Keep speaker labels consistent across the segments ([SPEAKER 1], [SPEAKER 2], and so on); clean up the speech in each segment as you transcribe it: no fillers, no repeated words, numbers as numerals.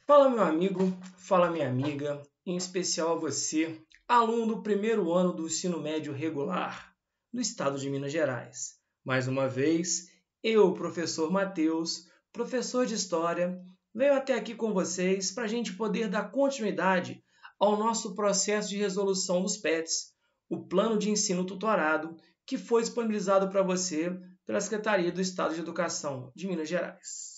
[SPEAKER 1] Fala meu amigo, fala minha amiga, em especial a você, aluno do primeiro ano do ensino médio regular do estado de Minas Gerais. Mais uma vez, eu, professor Matheus, professor de História, venho até aqui com vocês para a gente poder dar continuidade ao nosso processo de resolução dos PETs, o Plano de Ensino Tutorado, que foi disponibilizado para você pela Secretaria do Estado de Educação de Minas Gerais.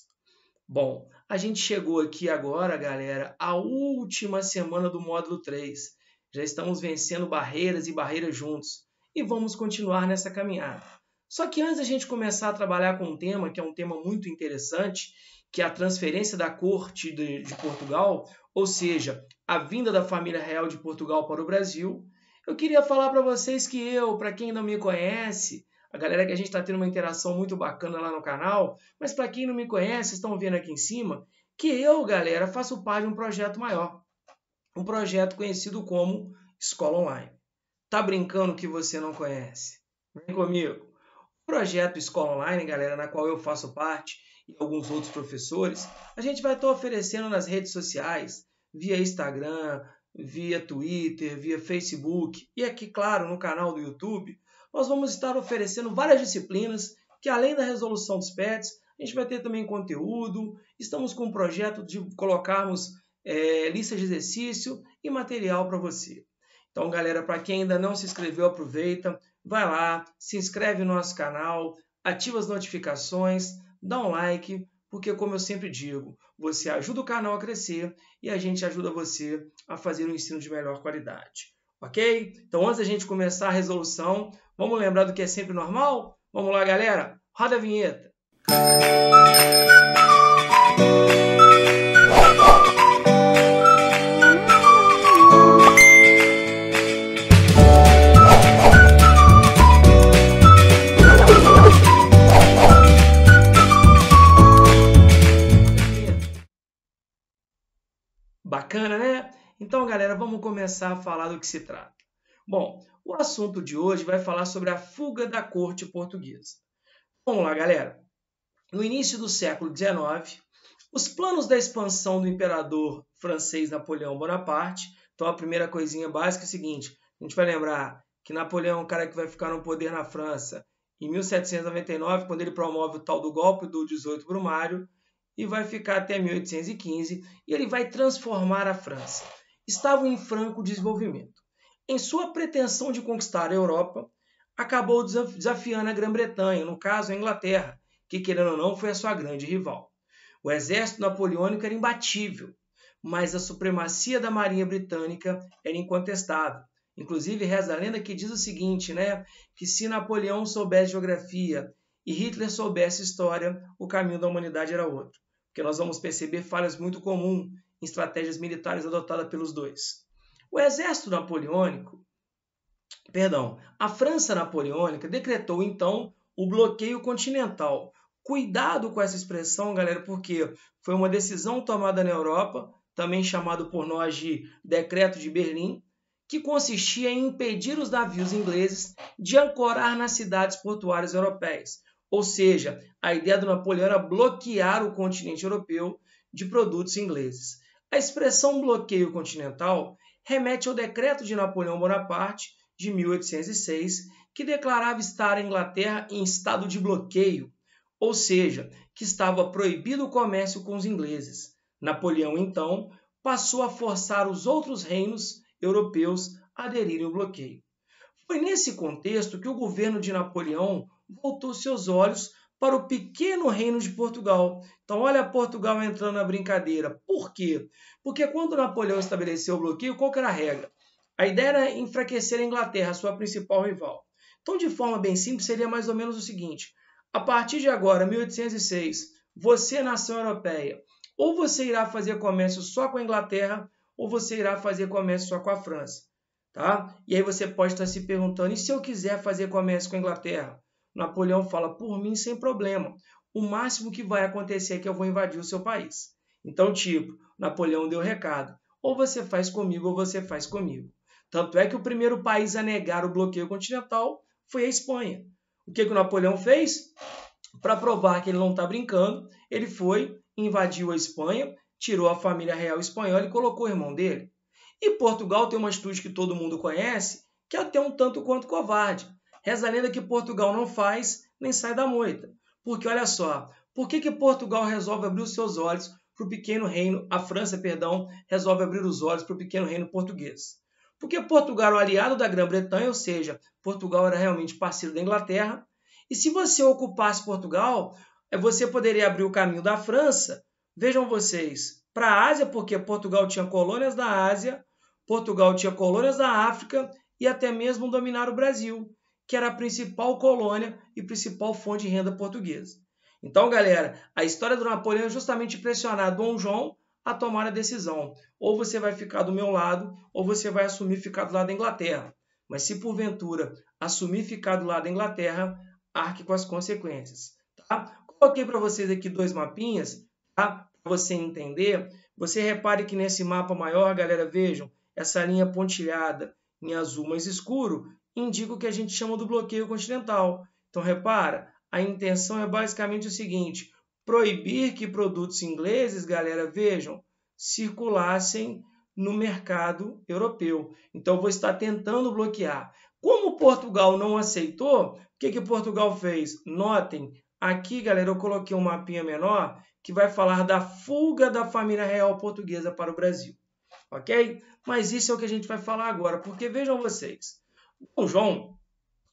[SPEAKER 1] Bom, a gente chegou aqui agora, galera, à última semana do módulo 3. Já estamos vencendo barreiras e barreiras juntos e vamos continuar nessa caminhada. Só que antes da gente começar a trabalhar com um tema que é um tema muito interessante, que é a transferência da corte de Portugal, ou seja, a vinda da família real de Portugal para o Brasil, eu queria falar para vocês que para quem não me conhece, a galera que a gente está tendo uma interação muito bacana lá no canal, mas para quem não me conhece, estão vendo aqui em cima, que eu, galera, faço parte de um projeto maior. Um projeto conhecido como Escola Online. Tá brincando que você não conhece? Vem comigo. O projeto Escola Online, galera, na qual eu faço parte, e alguns outros professores, a gente vai estar oferecendo nas redes sociais, via Instagram, via Twitter, via Facebook, e aqui, claro, no canal do YouTube, nós vamos estar oferecendo várias disciplinas que, além da resolução dos PETs, a gente vai ter também conteúdo. Estamos com um projeto de colocarmos listas de exercício e material para você. Então, galera, para quem ainda não se inscreveu, aproveita, vai lá, se inscreve no nosso canal, ativa as notificações, dá um like, porque, como eu sempre digo, você ajuda o canal a crescer e a gente ajuda você a fazer um ensino de melhor qualidade. Ok? Então, antes da gente começar a resolução, vamos lembrar do que é sempre normal? Vamos lá, galera? Roda a vinheta. Bacana, né? Então, galera, vamos começar a falar do que se trata. Bom, o assunto de hoje vai falar sobre a fuga da corte portuguesa. Vamos lá, galera. No início do século XIX, os planos da expansão do imperador francês Napoleão Bonaparte. Então, a primeira coisinha básica é o seguinte: a gente vai lembrar que Napoleão é um cara que vai ficar no poder na França em 1799, quando ele promove o tal do golpe do 18 Brumário, e vai ficar até 1815, e ele vai transformar a França. Estavam em franco desenvolvimento. Em sua pretensão de conquistar a Europa, acabou desafiando a Grã-Bretanha, no caso a Inglaterra, que, querendo ou não, foi a sua grande rival. O exército napoleônico era imbatível, mas a supremacia da marinha britânica era incontestável. Inclusive, reza a lenda que diz o seguinte, né? Que se Napoleão soubesse geografia e Hitler soubesse história, o caminho da humanidade era outro. Porque nós vamos perceber falhas muito comuns em estratégias militares adotadas pelos dois. O exército napoleônico, a França napoleônica decretou então o bloqueio continental. Cuidado com essa expressão, galera, porque foi uma decisão tomada na Europa, também chamado por nós de Decreto de Berlim, que consistia em impedir os navios ingleses de ancorar nas cidades portuárias europeias. Ou seja, a ideia do Napoleão era bloquear o continente europeu de produtos ingleses. A expressão bloqueio continental remete ao decreto de Napoleão Bonaparte de 1806, que declarava estar a Inglaterra em estado de bloqueio, ou seja, que estava proibido o comércio com os ingleses. Napoleão, então, passou a forçar os outros reinos europeus a aderirem ao bloqueio. Foi nesse contexto que o governo de Napoleão voltou seus olhos para o pequeno reino de Portugal. Então, olha Portugal entrando na brincadeira. Por quê? Porque quando Napoleão estabeleceu o bloqueio, qual que era a regra? A ideia era enfraquecer a Inglaterra, sua principal rival. Então, de forma bem simples, seria mais ou menos o seguinte: a partir de agora, 1806, você, nação europeia, ou você irá fazer comércio só com a Inglaterra, ou você irá fazer comércio só com a França. Tá? E aí você pode estar se perguntando, e se eu quiser fazer comércio com a Inglaterra? Napoleão fala, por mim, sem problema. O máximo que vai acontecer é que eu vou invadir o seu país. Então, Napoleão deu recado. Ou você faz comigo, ou você faz comigo. Tanto é que o primeiro país a negar o bloqueio continental foi a Espanha. O que o Napoleão fez? Para provar que ele não está brincando, ele foi, invadiu a Espanha, tirou a família real espanhola e colocou o irmão dele. E Portugal tem uma atitude que todo mundo conhece, que é até um tanto quanto covarde. Reza a lenda que Portugal não faz nem sai da moita. Porque olha só, por que Portugal resolve abrir os seus olhos para o pequeno reino, a França, perdão, resolve abrir os olhos para o pequeno reino português? Porque Portugal era o aliado da Grã-Bretanha, ou seja, Portugal era realmente parceiro da Inglaterra. E se você ocupasse Portugal, você poderia abrir o caminho da França, vejam vocês, para a Ásia, porque Portugal tinha colônias na Ásia, Portugal tinha colônias na África e até mesmo dominar o Brasil, que era a principal colônia e principal fonte de renda portuguesa. Então, galera, a história do Napoleão é justamente pressionar Dom João a tomar a decisão. Ou você vai ficar do meu lado, ou você vai assumir ficar do lado da Inglaterra. Mas se porventura assumir ficar do lado da Inglaterra, arque com as consequências. Tá? Coloquei para vocês aqui 2 mapinhas, tá? Para você entender. Você repare que nesse mapa maior, galera, vejam, essa linha pontilhada em azul mais escuro indica o que a gente chama do bloqueio continental. Então, repara, a intenção é basicamente o seguinte: proibir que produtos ingleses, galera, vejam, circulassem no mercado europeu. Então, eu vou estar tentando bloquear. Como Portugal não aceitou, o que Portugal fez? Notem, aqui, galera, eu coloquei um mapinha menor que vai falar da fuga da família real portuguesa para o Brasil. Ok? Mas isso é o que a gente vai falar agora, porque vejam vocês. Dom João,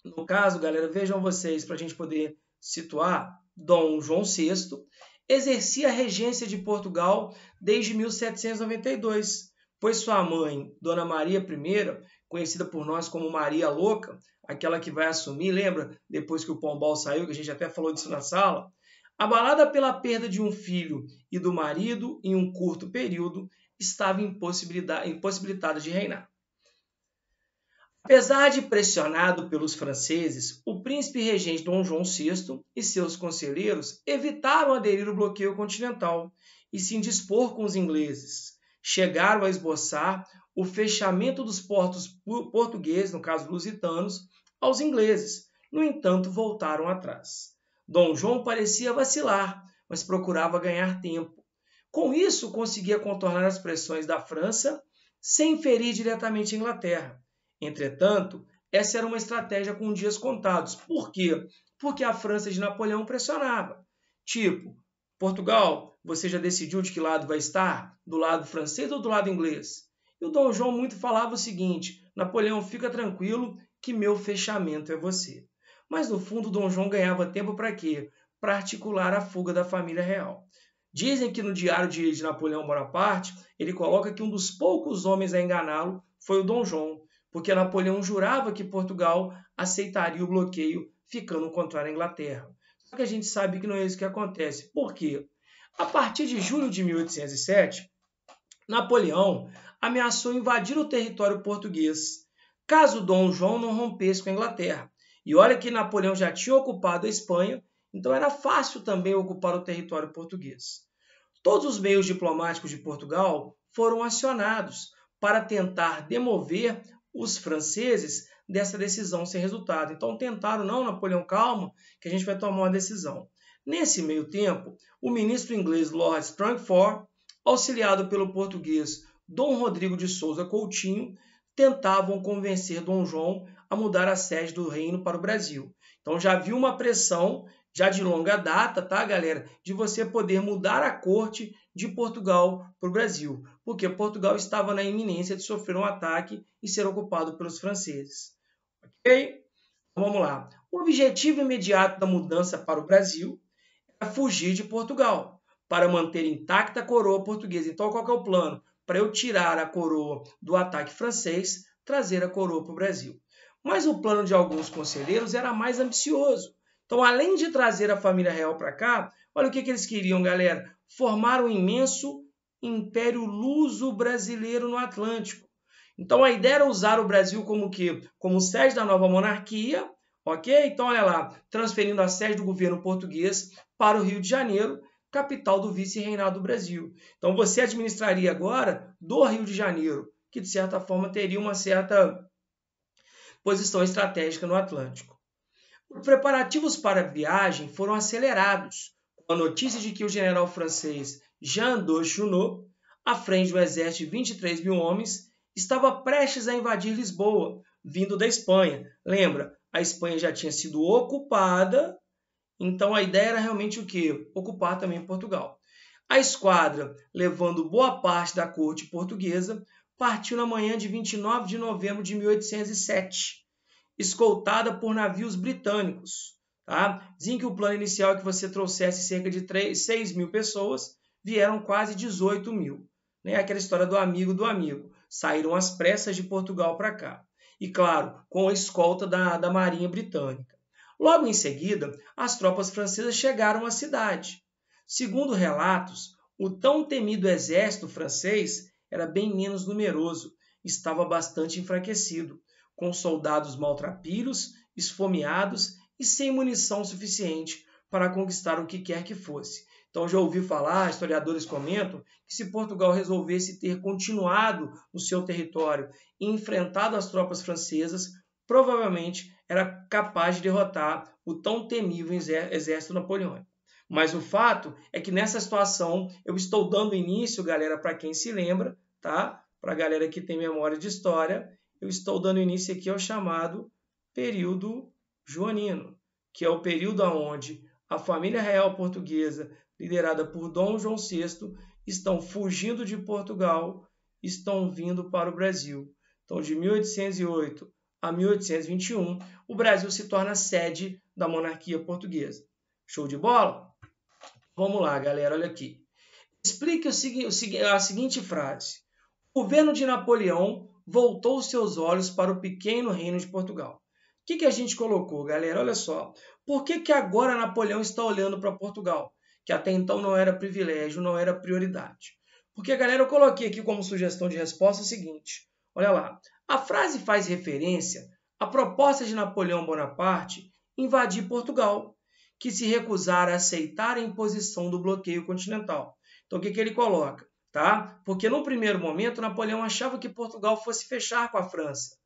[SPEAKER 1] no caso, galera, vejam vocês, para a gente poder situar, Dom João VI exercia a regência de Portugal desde 1792, pois sua mãe, Dona Maria I, conhecida por nós como Maria Louca, aquela que vai assumir, lembra? Depois que o Pombal saiu, que a gente até falou disso na sala, abalada pela perda de um filho e do marido em um curto período, estava impossibilitada de reinar. Apesar de pressionado pelos franceses, o príncipe regente Dom João VI e seus conselheiros evitaram aderir ao bloqueio continental e se indispor com os ingleses. Chegaram a esboçar o fechamento dos portos portugueses, no caso lusitanos, aos ingleses. No entanto, voltaram atrás. Dom João parecia vacilar, mas procurava ganhar tempo. Com isso, conseguia contornar as pressões da França sem ferir diretamente a Inglaterra. Entretanto, essa era uma estratégia com dias contados. Por quê? Porque a França de Napoleão pressionava. Tipo, Portugal, você já decidiu de que lado vai estar? Do lado francês ou do lado inglês? E o Dom João muito falava o seguinte: Napoleão, fica tranquilo que meu fechamento é você. Mas no fundo, Dom João ganhava tempo para quê? Para articular a fuga da família real. Dizem que no diário de Napoleão Bonaparte, ele coloca que um dos poucos homens a enganá-lo foi o Dom João, porque Napoleão jurava que Portugal aceitaria o bloqueio, ficando contrário à Inglaterra. Só que a gente sabe que não é isso que acontece. Por quê? A partir de julho de 1807, Napoleão ameaçou invadir o território português, caso Dom João não rompesse com a Inglaterra. E olha que Napoleão já tinha ocupado a Espanha, então era fácil também ocupar o território português. Todos os meios diplomáticos de Portugal foram acionados para tentar demover os franceses dessa decisão sem resultado. Então tentaram, não, Napoleão, calma, que a gente vai tomar uma decisão. Nesse meio tempo, o ministro inglês Lord Strangford, auxiliado pelo português Dom Rodrigo de Souza Coutinho, tentavam convencer Dom João a mudar a sede do reino para o Brasil. Então já havia uma pressão, já de longa data, tá, galera, de você poder mudar a corte de Portugal para o Brasil, porque Portugal estava na iminência de sofrer um ataque e ser ocupado pelos franceses. Ok? Então, vamos lá. O objetivo imediato da mudança para o Brasil era fugir de Portugal, para manter intacta a coroa portuguesa. Então, qual que é o plano? Para eu tirar a coroa do ataque francês, trazer a coroa para o Brasil. Mas o plano de alguns conselheiros era mais ambicioso. Então, além de trazer a família real para cá, olha o que eles queriam, galera. Formar um imenso império luso-brasileiro no Atlântico. Então, a ideia era usar o Brasil como quê? Como sede da nova monarquia, ok? Então, olha lá, transferindo a sede do governo português para o Rio de Janeiro, capital do vice-reinado do Brasil. Então, você administraria agora do Rio de Janeiro, que de certa forma teria uma certa posição estratégica no Atlântico. Os preparativos para a viagem foram acelerados, com a notícia de que o general francês Jean de Junot, à frente do exército de 23 mil homens, estava prestes a invadir Lisboa, vindo da Espanha. Lembra, a Espanha já tinha sido ocupada, então a ideia era realmente o quê? Ocupar também Portugal. A esquadra, levando boa parte da corte portuguesa, partiu na manhã de 29 de novembro de 1807, escoltada por navios britânicos. Tá? Dizem que o plano inicial é que você trouxesse cerca de 6 mil pessoas, vieram quase 18 mil. Né? Aquela história do amigo do amigo. Saíram às pressas de Portugal para cá. E, claro, com a escolta da Marinha Britânica. Logo em seguida, as tropas francesas chegaram à cidade. Segundo relatos, o tão temido exército francês era bem menos numeroso, estava bastante enfraquecido, com soldados maltrapilhos, esfomeados e sem munição suficiente para conquistar o que quer que fosse. Então já ouvi falar, historiadores comentam, que se Portugal resolvesse ter continuado no seu território e enfrentado as tropas francesas, provavelmente era capaz de derrotar o tão temível exército napoleônico. Mas o fato é que nessa situação eu estou dando início, galera, para quem se lembra, tá? Para a galera que tem memória de história, eu estou dando início aqui ao chamado período joanino, que é o período onde a família real portuguesa, liderada por Dom João VI, estão fugindo de Portugal, estão vindo para o Brasil. Então, de 1808 a 1821, o Brasil se torna sede da monarquia portuguesa. Show de bola? Vamos lá, galera, olha aqui. Explique a seguinte frase. O governo de Napoleão voltou seus olhos para o pequeno reino de Portugal. O que a gente colocou, galera? Olha só. Por que agora Napoleão está olhando para Portugal? Que até então não era privilégio, não era prioridade. Porque, galera, eu coloquei aqui como sugestão de resposta o seguinte. Olha lá. A frase faz referência à proposta de Napoleão Bonaparte invadir Portugal, que se recusara a aceitar a imposição do bloqueio continental. Então, o que ele coloca? Tá? Porque, no primeiro momento, Napoleão achava que Portugal fosse fechar com a França.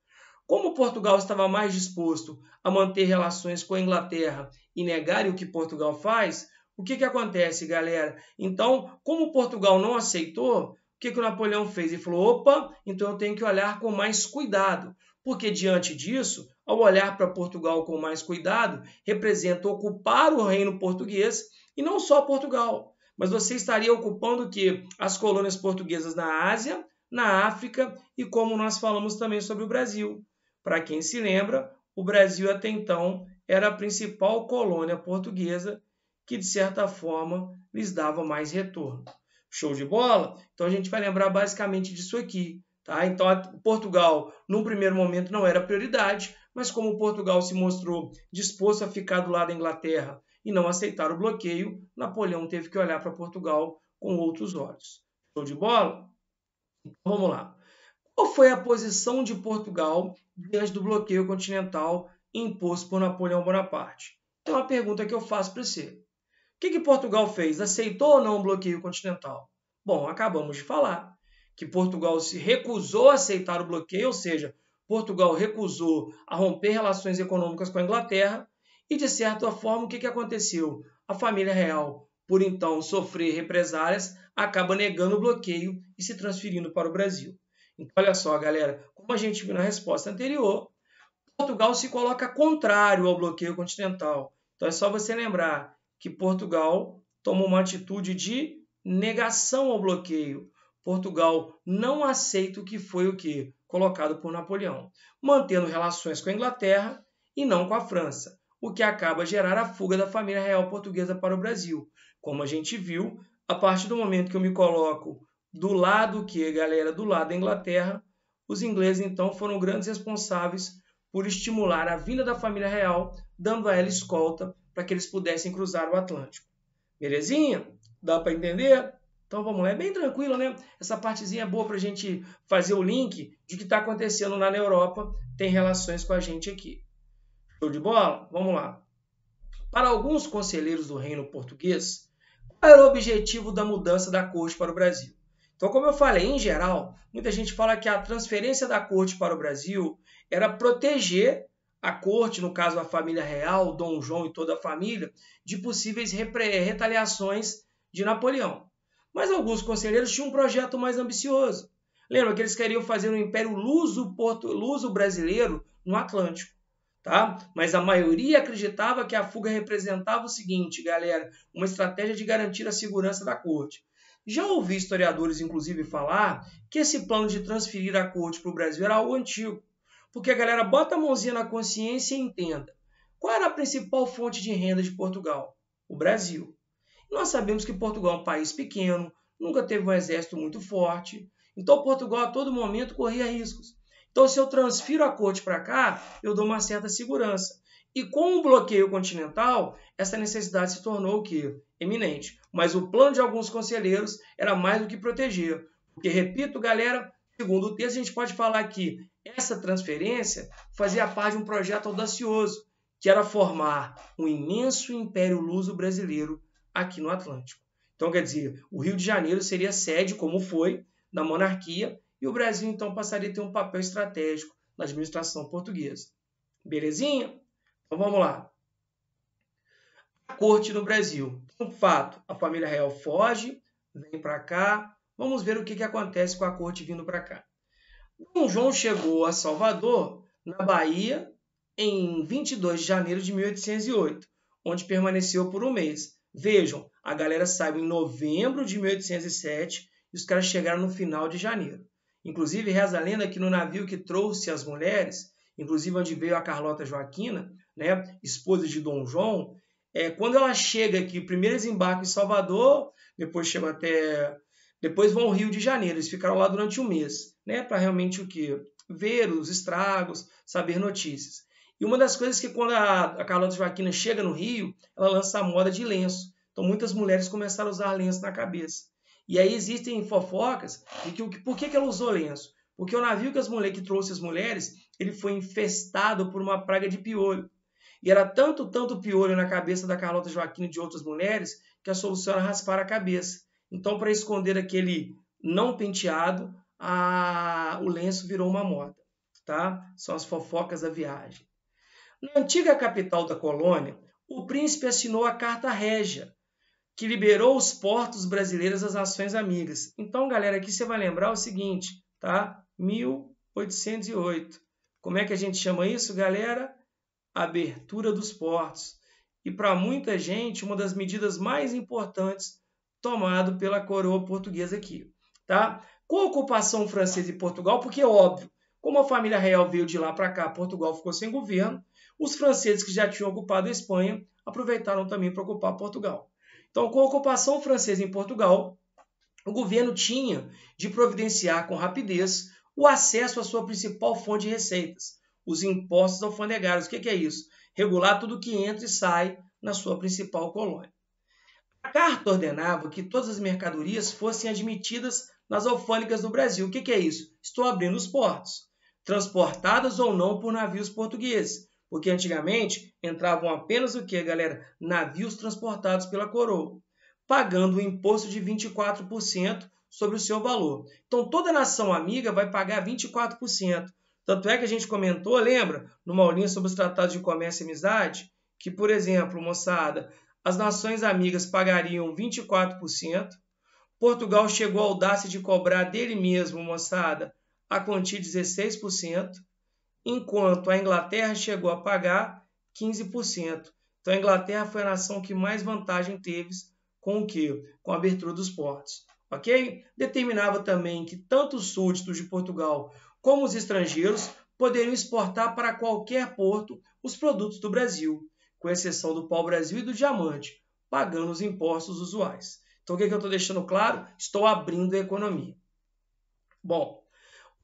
[SPEAKER 1] Como Portugal estava mais disposto a manter relações com a Inglaterra e negar o que Portugal faz, o que acontece, galera? Então, como Portugal não aceitou, o que o Napoleão fez? Ele falou, opa, então eu tenho que olhar com mais cuidado. Porque, diante disso, ao olhar para Portugal com mais cuidado, representa ocupar o reino português e não só Portugal. Mas você estaria ocupando o quê? As colônias portuguesas na Ásia, na África e como nós falamos também sobre o Brasil. Para quem se lembra, o Brasil até então era a principal colônia portuguesa que, de certa forma, lhes dava mais retorno. Show de bola? Então a gente vai lembrar basicamente disso aqui. Tá? Então Portugal, num primeiro momento, não era prioridade, mas como Portugal se mostrou disposto a ficar do lado da Inglaterra e não aceitar o bloqueio, Napoleão teve que olhar para Portugal com outros olhos. Show de bola? Então vamos lá. Qual foi a posição de Portugal diante do bloqueio continental imposto por Napoleão Bonaparte? Então, uma pergunta que eu faço para você. O que Portugal fez? Aceitou ou não o bloqueio continental? Bom, acabamos de falar que Portugal se recusou a aceitar o bloqueio, ou seja, Portugal recusou a romper relações econômicas com a Inglaterra e, de certa forma, o que aconteceu? A família real, por então sofrer represálias, acaba negando o bloqueio e se transferindo para o Brasil. Então, olha só, galera, como a gente viu na resposta anterior, Portugal se coloca contrário ao bloqueio continental. Então, é só você lembrar que Portugal toma uma atitude de negação ao bloqueio. Portugal não aceita o que foi o quê? Colocado por Napoleão, mantendo relações com a Inglaterra e não com a França, o que acaba gerar a fuga da família real portuguesa para o Brasil. Como a gente viu, a partir do momento que eu me coloco do lado que, galera, do lado da Inglaterra, os ingleses então foram grandes responsáveis por estimular a vinda da família real, dando a ela escolta para que eles pudessem cruzar o Atlântico. Belezinha? Dá para entender? Então vamos lá, é bem tranquilo, né? Essa partezinha é boa para a gente fazer o link de que está acontecendo lá na Europa, tem relações com a gente aqui. Show de bola? Vamos lá. Para alguns conselheiros do reino português, qual era o objetivo da mudança da corte para o Brasil? Então, como eu falei, em geral, muita gente fala que a transferência da corte para o Brasil era proteger a corte, no caso a família real, Dom João e toda a família, de possíveis retaliações de Napoleão. Mas alguns conselheiros tinham um projeto mais ambicioso. Lembra que eles queriam fazer um império luso-brasileiro no Atlântico. Tá? Mas a maioria acreditava que a fuga representava o seguinte, galera, uma estratégia de garantir a segurança da corte. Já ouvi historiadores, inclusive, falar que esse plano de transferir a corte para o Brasil era algo antigo. Porque a galera bota a mãozinha na consciência e entenda. Qual era a principal fonte de renda de Portugal? O Brasil. Nós sabemos que Portugal é um país pequeno, nunca teve um exército muito forte, então Portugal a todo momento corria riscos. Então, se eu transfiro a corte para cá, eu dou uma certa segurança. E com o bloqueio continental, essa necessidade se tornou o quê? Eminente. Mas o plano de alguns conselheiros era mais do que proteger. Porque, repito, galera, segundo o texto, a gente pode falar que essa transferência fazia parte de um projeto audacioso, que era formar um imenso império luso-brasileiro aqui no Atlântico. Então, quer dizer, o Rio de Janeiro seria sede, como foi, da monarquia, e o Brasil, então, passaria a ter um papel estratégico na administração portuguesa. Belezinha? Então, vamos lá. A corte no Brasil. Um fato, a família real foge, vem para cá. Vamos ver o que acontece com a corte vindo para cá. Dom João chegou a Salvador, na Bahia, em 22 de janeiro de 1808, onde permaneceu por um mês. Vejam, a galera saiu em novembro de 1807 e os caras chegaram no final de janeiro. Inclusive, reza a lenda que no navio que trouxe as mulheres, inclusive onde veio a Carlota Joaquina, né, esposa de Dom João, quando ela chega aqui, primeiro eles embarcam em Salvador, depois vão ao Rio de Janeiro. Eles ficaram lá durante um mês, né, para realmente o quê? Ver os estragos, saber notícias. E uma das coisas que quando a Carlota Joaquina chega no Rio, ela lança a moda de lenço. Então muitas mulheres começaram a usar lenço na cabeça. E aí existem fofocas de que por que ela usou lenço? Porque o navio que trouxe as mulheres, ele foi infestado por uma praga de piolho. E era tanto piolho na cabeça da Carlota Joaquina e de outras mulheres que a solução era raspar a cabeça. Então, para esconder aquele não penteado, o lenço virou uma moda. Tá? São as fofocas da viagem. Na antiga capital da colônia, o príncipe assinou a Carta Régia, que liberou os portos brasileiros às nações amigas. Então, galera, aqui você vai lembrar o seguinte, tá? 1808. Como é que a gente chama isso, galera? Abertura dos portos. E para muita gente, uma das medidas mais importantes tomado pela coroa portuguesa aqui, tá? Com a ocupação francesa em Portugal, porque é óbvio, como a família real veio de lá para cá, Portugal ficou sem governo, os franceses que já tinham ocupado a Espanha aproveitaram também para ocupar Portugal. Então, com a ocupação francesa em Portugal, o governo tinha de providenciar com rapidez o acesso à sua principal fonte de receitas, os impostos alfandegários. O que é isso? Regular tudo que entra e sai na sua principal colônia. A carta ordenava que todas as mercadorias fossem admitidas nas alfândegas do Brasil. O que é isso? Estou abrindo os portos, transportadas ou não por navios portugueses. Porque antigamente entravam apenas o que, galera? Navios transportados pela coroa, pagando um imposto de 24% sobre o seu valor. Então, toda nação amiga vai pagar 24%. Tanto é que a gente comentou, lembra, numa aulinha sobre os tratados de comércio e amizade, que, por exemplo, moçada, as nações amigas pagariam 24%. Portugal chegou à audácia de cobrar dele mesmo, moçada, a quantia de 16%. Enquanto a Inglaterra chegou a pagar 15%. Então a Inglaterra foi a nação que mais vantagem teve com o quê? Com a abertura dos portos. Ok? Determinava também que tanto os súditos de Portugal como os estrangeiros poderiam exportar para qualquer porto os produtos do Brasil, com exceção do pau-brasil e do diamante, pagando os impostos usuais. Então o que eu estou deixando claro? Estou abrindo a economia. Bom,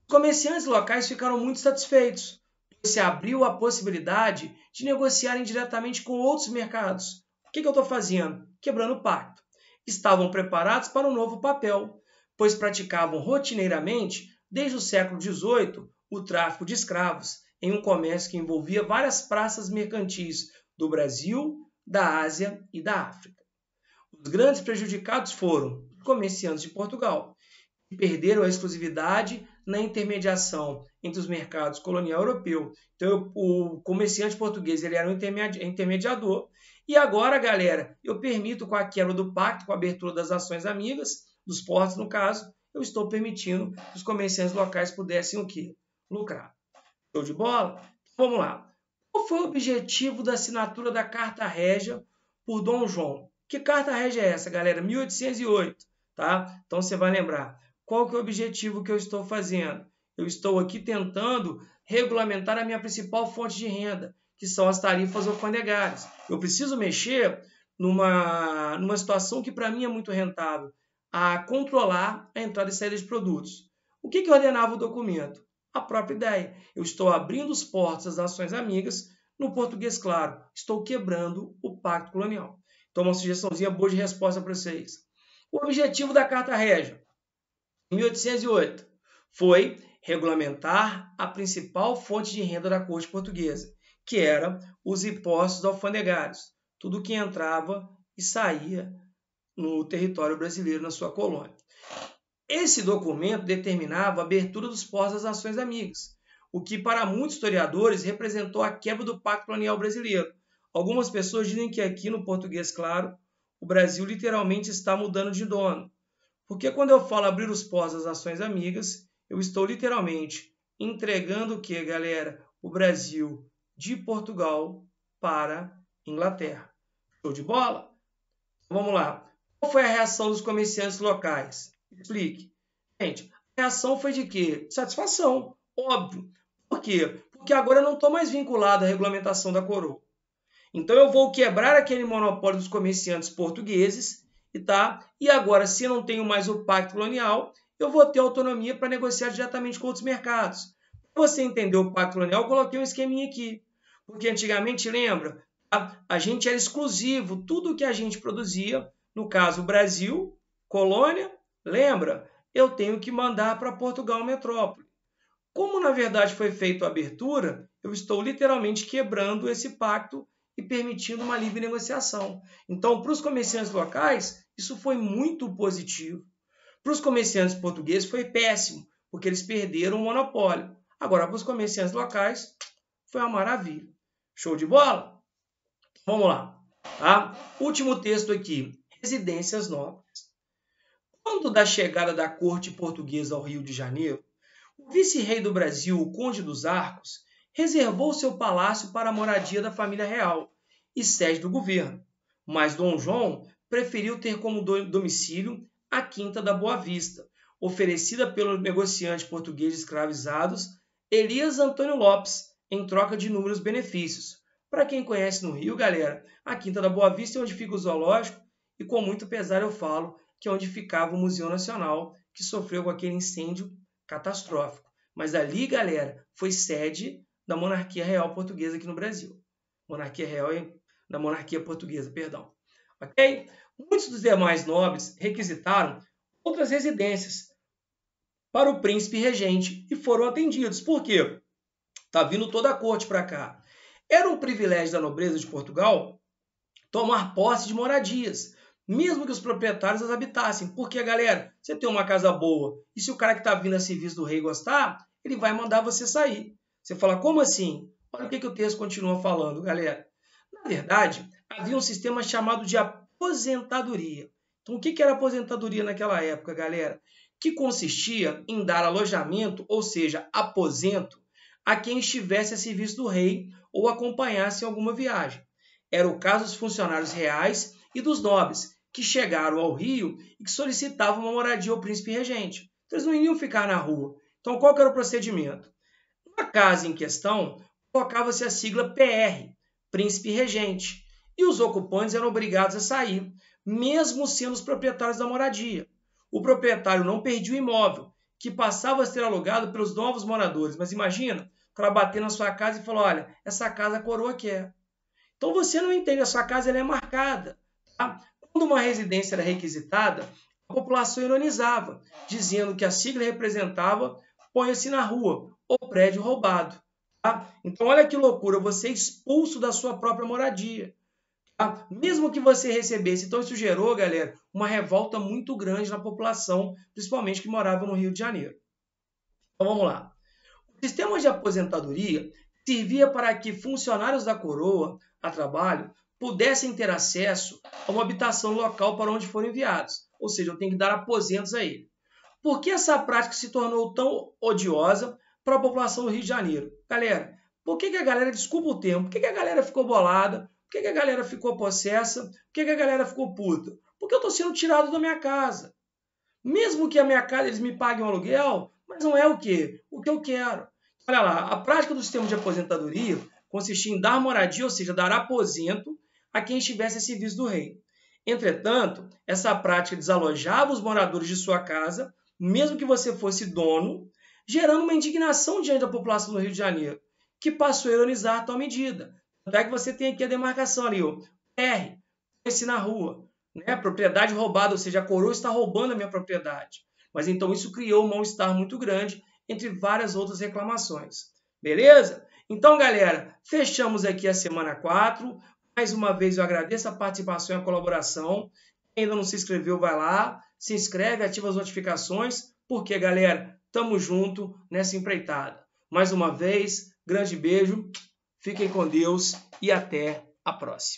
[SPEAKER 1] os comerciantes locais ficaram muito satisfeitos, pois se abriu a possibilidade de negociarem diretamente com outros mercados. O que eu estou fazendo? Quebrando o pacto. Estavam preparados para um novo papel, pois praticavam rotineiramente, desde o século XVIII, o tráfico de escravos, em um comércio que envolvia várias praças mercantis do Brasil, da Ásia e da África. Os grandes prejudicados foram os comerciantes de Portugal, que perderam a exclusividade na intermediação entre os mercados colonial e europeu. Então, o comerciante português ele era um intermediador. E agora, galera, eu permito, com a quebra do pacto, com a abertura das nações amigas, dos portos, no caso, eu estou permitindo que os comerciantes locais pudessem o quê? Lucrar. Show de bola? Vamos lá. Qual foi o objetivo da assinatura da Carta Régia por Dom João? Que Carta Régia é essa, galera? 1808, tá? Então você vai lembrar. Qual que é o objetivo que eu estou fazendo? Eu estou aqui tentando regulamentar a minha principal fonte de renda, que são as tarifas alfandegárias. Eu preciso mexer numa situação que para mim é muito rentável, a controlar a entrada e saída de produtos. O que ordenava o documento? A própria ideia. Eu estou abrindo os portos às nações amigas, no português claro, estou quebrando o pacto colonial. Então, uma sugestãozinha boa de resposta para vocês. O objetivo da Carta Régia, em 1808, foi regulamentar a principal fonte de renda da corte portuguesa, que eram os impostos alfandegários, tudo que entrava e saía no território brasileiro, na sua colônia. Esse documento determinava a abertura dos portos às nações amigas, o que para muitos historiadores representou a quebra do pacto colonial brasileiro. Algumas pessoas dizem que aqui no português claro, o Brasil literalmente está mudando de dono. Porque quando eu falo abrir os portos às nações amigas, eu estou literalmente entregando o que, galera? O Brasil de Portugal para Inglaterra. Show de bola? Vamos lá. Qual foi a reação dos comerciantes locais? Explique. Gente, a reação foi de quê? Satisfação, óbvio. Por quê? Porque agora eu não estou mais vinculado à regulamentação da coroa. Então eu vou quebrar aquele monopólio dos comerciantes portugueses, e agora, se eu não tenho mais o pacto colonial, eu vou ter autonomia para negociar diretamente com outros mercados. Para você entender o pacto colonial, eu coloquei um esqueminha aqui. Porque antigamente, lembra, a gente era exclusivo, tudo que a gente produzia, no caso o Brasil, colônia, lembra, eu tenho que mandar para Portugal metrópole. Como na verdade foi feita a abertura, eu estou literalmente quebrando esse pacto e permitindo uma livre negociação. Então, para os comerciantes locais, isso foi muito positivo. Para os comerciantes portugueses foi péssimo, porque eles perderam o monopólio. Agora, para os comerciantes locais, foi uma maravilha. Show de bola? Vamos lá. Tá? Último texto aqui. Residências nobres. Quando da chegada da corte portuguesa ao Rio de Janeiro, o vice-rei do Brasil, o Conde dos Arcos, reservou seu palácio para a moradia da família real e sede do governo, mas Dom João preferiu ter como domicílio a Quinta da Boa Vista, oferecida pelo negociante português de escravizados Elias Antônio Lopes, em troca de inúmeros benefícios. Para quem conhece no Rio, galera, a Quinta da Boa Vista é onde fica o zoológico e com muito pesar eu falo que é onde ficava o Museu Nacional, que sofreu com aquele incêndio catastrófico. Mas ali, galera, foi sede da monarquia real portuguesa aqui no Brasil. Monarquia real da monarquia portuguesa, perdão. Ok? Muitos dos demais nobres requisitaram outras residências para o príncipe regente e foram atendidos. Por quê? Está vindo toda a corte para cá. Era um privilégio da nobreza de Portugal tomar posse de moradias, mesmo que os proprietários as habitassem. Porque, galera, você tem uma casa boa e se o cara que está vindo a serviço do rei gostar, ele vai mandar você sair. Você fala, como assim? Olha o que o texto continua falando, galera. Na verdade, havia um sistema chamado de aposentadoria. Então, o que era aposentadoria naquela época, galera? Que consistia em dar alojamento, ou seja, aposento, a quem estivesse a serviço do rei ou acompanhasse em alguma viagem. Era o caso dos funcionários reais e dos nobres, que chegaram ao Rio e que solicitavam uma moradia ao príncipe regente. Então, eles não iriam ficar na rua. Então, qual que era o procedimento? Na casa em questão, colocava-se a sigla PR, príncipe regente, e os ocupantes eram obrigados a sair, mesmo sendo os proprietários da moradia. O proprietário não perdia o imóvel, que passava a ser alugado pelos novos moradores. Mas imagina, o cara bater na sua casa e falar, olha, essa casa a coroa quer. Então você não entende, a sua casa ela é marcada. Tá? Quando uma residência era requisitada, a população ironizava, dizendo que a sigla representava põe-se na rua, ou prédio roubado. Tá? Então olha que loucura, você é expulso da sua própria moradia. Tá? Mesmo que você recebesse. Então isso gerou, galera, uma revolta muito grande na população, principalmente que morava no Rio de Janeiro. Então vamos lá. O sistema de aposentadoria servia para que funcionários da coroa a trabalho pudessem ter acesso a uma habitação local para onde foram enviados. ou seja, eu tenho que dar aposentos a ele. Por que essa prática se tornou tão odiosa para a população do Rio de Janeiro? Galera, por que a galera, desculpa o termo, por que a galera ficou bolada? Por que a galera ficou possessa? Por que a galera ficou puta? Porque eu estou sendo tirado da minha casa. Mesmo que a minha casa eles me paguem um aluguel, mas não é o quê? O que eu quero. Olha lá, a prática do sistema de aposentadoria consistia em dar moradia, ou seja, dar aposento a quem estivesse a serviço do rei. Entretanto, essa prática desalojava os moradores de sua casa, mesmo que você fosse dono, gerando uma indignação diante da população do Rio de Janeiro, que passou a ironizar tal medida. Até que você tem aqui a demarcação ali, ó, R, esse na rua, né? Propriedade roubada, ou seja, a coroa está roubando a minha propriedade. Mas então isso criou um mal-estar muito grande, entre várias outras reclamações. Beleza? Então, galera, fechamos aqui a semana 4. Mais uma vez eu agradeço a participação e a colaboração. Quem ainda não se inscreveu, vai lá, se inscreve, ativa as notificações, porque, galera, tamo junto nessa empreitada. Mais uma vez, grande beijo, fiquem com Deus e até a próxima.